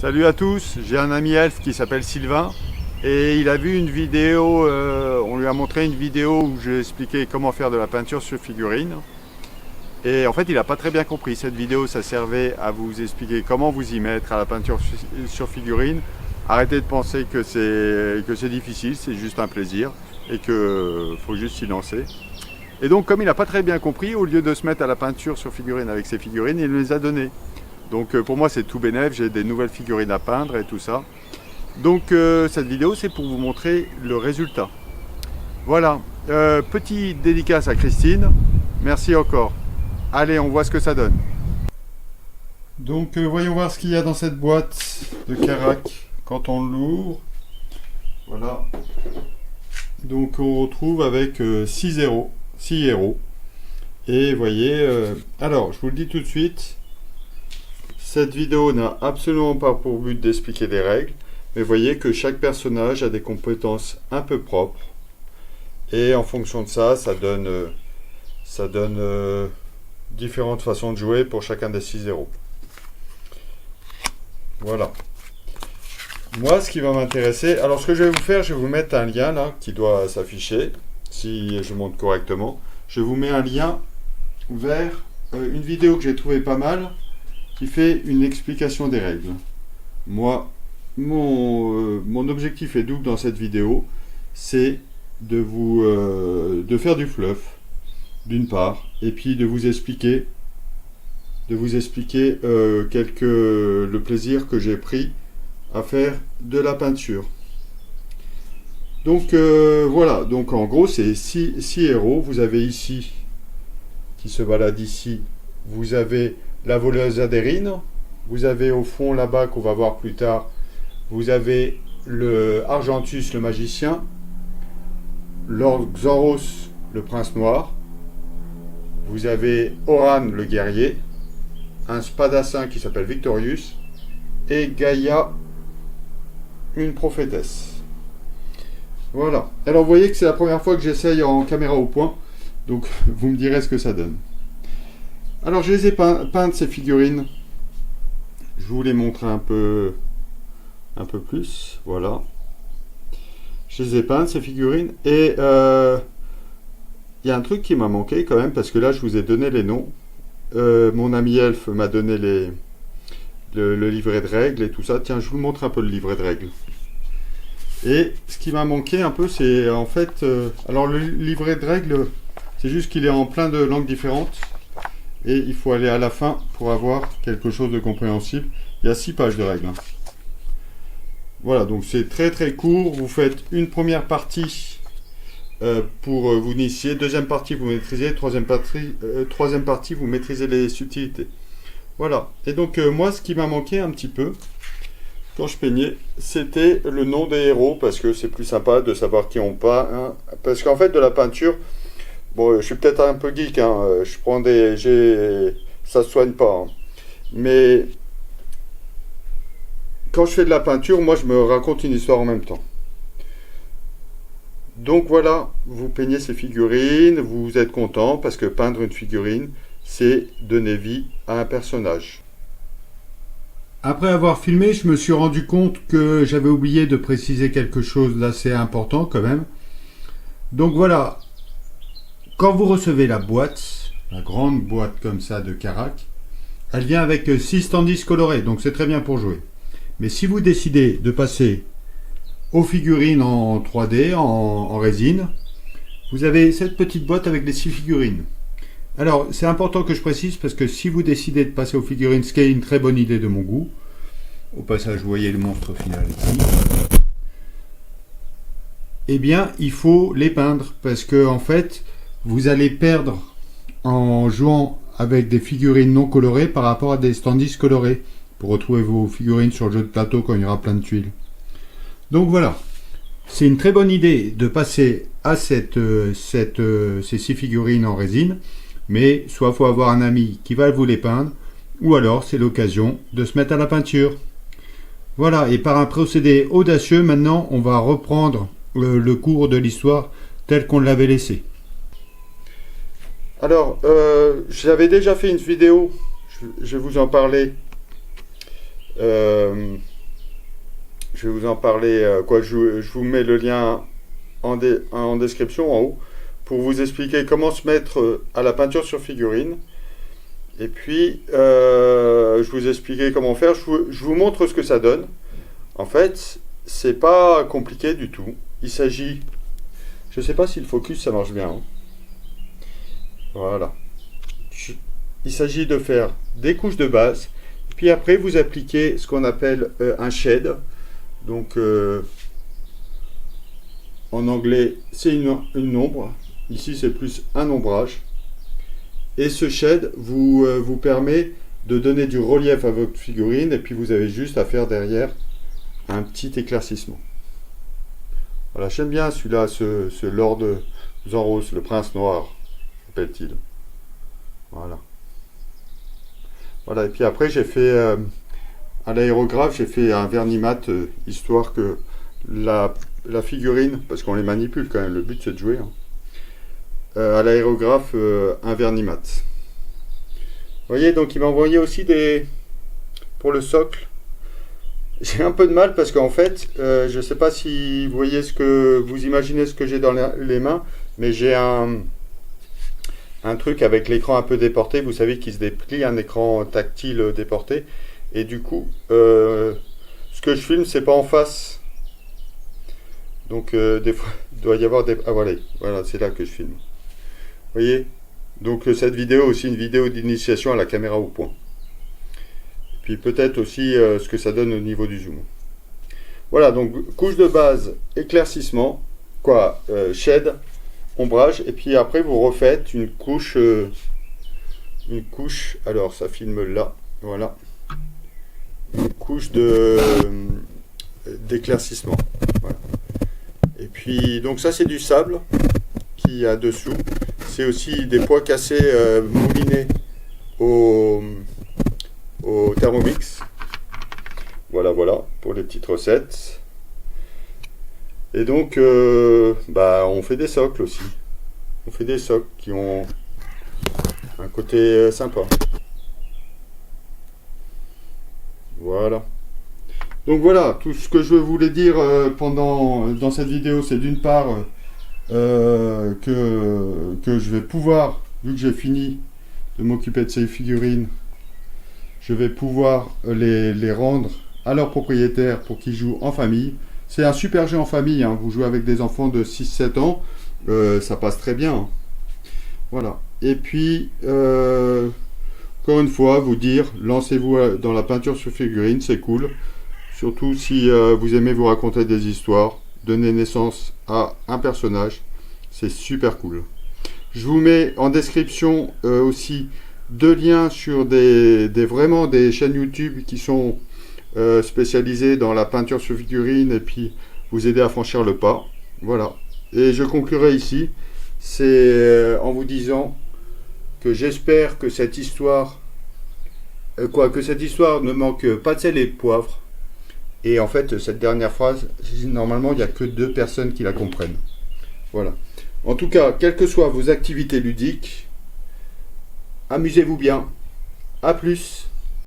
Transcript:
Salut à tous, j'ai un ami elfe qui s'appelle Sylvain et il a vu une vidéo, on lui a montré une vidéo où j'ai expliqué comment faire de la peinture sur figurine. Et en fait il n'a pas très bien compris, cette vidéo ça servait à vous expliquer comment vous y mettre à la peinture sur figurine. Arrêtez de penser que c'est difficile, c'est juste un plaisir et qu'il faut juste s'y lancer. Et donc comme il n'a pas très bien compris, au lieu de se mettre à la peinture sur figurine avec ses figurines, il les a données. Donc pour moi c'est tout bénef, j'ai des nouvelles figurines à peindre et tout ça. Donc cette vidéo c'est pour vous montrer le résultat. Voilà, petite dédicace à Christine, merci encore. Allez, on voit ce que ça donne. Donc voyons voir ce qu'il y a dans cette boîte de Carac quand on l'ouvre. Voilà. Donc on retrouve avec 6 héros. Et vous voyez, alors je vous le dis tout de suite, cette vidéo n'a absolument pas pour but d'expliquer des règles, mais voyez que chaque personnage a des compétences un peu propres. Et en fonction de ça, ça donne différentes façons de jouer pour chacun des 6 héros. Voilà. Moi, ce qui va m'intéresser, alors ce que je vais vous faire, je vais vous mettre un lien là qui doit s'afficher, si je monte correctement. Je vous mets un lien vers une vidéo que j'ai trouvée pas mal, qui fait une explication des règles. Moi, mon objectif est double dans cette vidéo, c'est de faire du fluff, d'une part, et puis de vous expliquer le plaisir que j'ai pris à faire de la peinture. Donc voilà, donc en gros c'est 6 héros. Vous avez ici, qui se balade ici, vous avez la voleuse Adérine, vous avez au fond là-bas qu'on va voir plus tard, vous avez le Argentus le magicien, Lord Xoros le prince noir, vous avez Oran le guerrier, un spadassin qui s'appelle Victorius et Gaïa une prophétesse. Voilà, alors vous voyez que c'est la première fois que j'essaye en caméra au point, donc vous me direz ce que ça donne. Alors je les ai peintes ces figurines, je vous les montre un peu plus, voilà. Je les ai peintes ces figurines et il y a un truc qui m'a manqué quand même, parce que là je vous ai donné les noms. Mon ami Elf m'a donné le livret de règles et tout ça. Tiens, je vous montre un peu le livret de règles. Et ce qui m'a manqué un peu, c'est en fait... alors le livret de règles, c'est juste qu'il est en plein de langues différentes. Et il faut aller à la fin pour avoir quelque chose de compréhensible. Il y a 6 pages de règles. Voilà, donc c'est très très court. Vous faites une première partie pour vous initier. Deuxième partie, vous maîtrisez. Troisième partie, vous maîtrisez les subtilités. Voilà. Et donc moi, ce qui m'a manqué un petit peu, quand je peignais, c'était le nom des héros, parce que c'est plus sympa de savoir qui on peint. Hein. Parce qu'en fait, de la peinture... Bon, je suis peut-être un peu geek, hein. Je prends ça se soigne pas. Hein. Mais quand je fais de la peinture, moi je me raconte une histoire en même temps. Donc voilà, vous peignez ces figurines, vous êtes content parce que peindre une figurine, c'est donner vie à un personnage. Après avoir filmé, je me suis rendu compte que j'avais oublié de préciser quelque chose d'assez important quand même. Donc voilà. Quand vous recevez la boîte, la grande boîte comme ça de Carac, elle vient avec 6 standees colorés, donc c'est très bien pour jouer. Mais si vous décidez de passer aux figurines en 3D, en résine, vous avez cette petite boîte avec les 6 figurines. Alors c'est important que je précise, parce que si vous décidez de passer aux figurines, ce qui est une très bonne idée de mon goût, au passage vous voyez le monstre final ici, eh bien il faut les peindre, parce que en fait... vous allez perdre en jouant avec des figurines non colorées par rapport à des standees colorés pour retrouver vos figurines sur le jeu de plateau quand il y aura plein de tuiles. Donc voilà, c'est une très bonne idée de passer à ces 6 figurines en résine, mais soit il faut avoir un ami qui va vous les peindre, ou alors c'est l'occasion de se mettre à la peinture. Voilà, et par un procédé audacieux, maintenant on va reprendre le cours de l'histoire tel qu'on l'avait laissé. Alors, j'avais déjà fait une vidéo, je vais vous en parler, je vais vous en parler, je vous mets le lien en description en haut pour vous expliquer comment se mettre à la peinture sur figurine. Et puis, je vous expliquer comment faire. Je vous montre ce que ça donne. En fait, c'est pas compliqué du tout. Il s'agit... Je sais pas si le focus, ça marche bien. Hein. Voilà. Il s'agit de faire des couches de base. Puis après, vous appliquez ce qu'on appelle un shade. Donc, en anglais, c'est une ombre. Ici, c'est plus un ombrage. Et ce shade vous permet de donner du relief à votre figurine. Et puis, vous avez juste à faire derrière un petit éclaircissement. Voilà, j'aime bien celui-là, ce Lord Zanros, le prince noir, s'appelle-t-il. Voilà. Voilà, et puis après, j'ai fait, à l'aérographe, j'ai fait un vernis mat, histoire que la figurine, parce qu'on les manipule quand même, le but c'est de jouer, hein, à l'aérographe, un vernis mat. Vous voyez, donc il m'a envoyé aussi pour le socle. J'ai un peu de mal parce qu'en fait, je ne sais pas si vous voyez vous imaginez ce que j'ai dans les mains, mais j'ai un truc avec l'écran un peu déporté, vous savez, qui se déplie, un écran tactile déporté, et du coup, ce que je filme, c'est pas en face. Donc, des fois, il doit y avoir des... Ah voilà, c'est là que je filme. Vous voyez? Donc, cette vidéo aussi, une vidéo d'initiation à la caméra au point. Puis peut-être aussi ce que ça donne au niveau du zoom. Voilà, donc couche de base, éclaircissement, shade, ombrage, et puis après vous refaites une couche, alors ça filme là, voilà, une couche d'éclaircissement. Voilà. Et puis donc ça c'est du sable qui a dessous, c'est aussi des pois cassés moulinés au Thermomix. Voilà pour les petites recettes. Et donc on fait des socles aussi. On fait des socles qui ont un côté sympa. Voilà. Donc voilà, tout ce que je voulais dire dans cette vidéo, c'est d'une part que je vais pouvoir, vu que j'ai fini de m'occuper de ces figurines, je vais pouvoir les rendre à leurs propriétaires pour qu'ils jouent en famille. C'est un super jeu en famille, hein. Vous jouez avec des enfants de 6-7 ans, ça passe très bien. Hein. Voilà. Et puis, encore une fois, vous dire, lancez-vous dans la peinture sur figurine, c'est cool. Surtout si vous aimez vous raconter des histoires, donner naissance à un personnage, c'est super cool. Je vous mets en description aussi 2 liens sur vraiment des chaînes YouTube qui sont spécialisées dans la peinture sur figurine et puis vous aider à franchir le pas. Voilà. Et je conclurai ici, c'est en vous disant que j'espère que cette histoire, ne manque pas de sel et de poivre. Et en fait, cette dernière phrase, normalement, il n'y a que 2 personnes qui la comprennent. Voilà. En tout cas, quelles que soient vos activités ludiques, amusez-vous bien. À plus.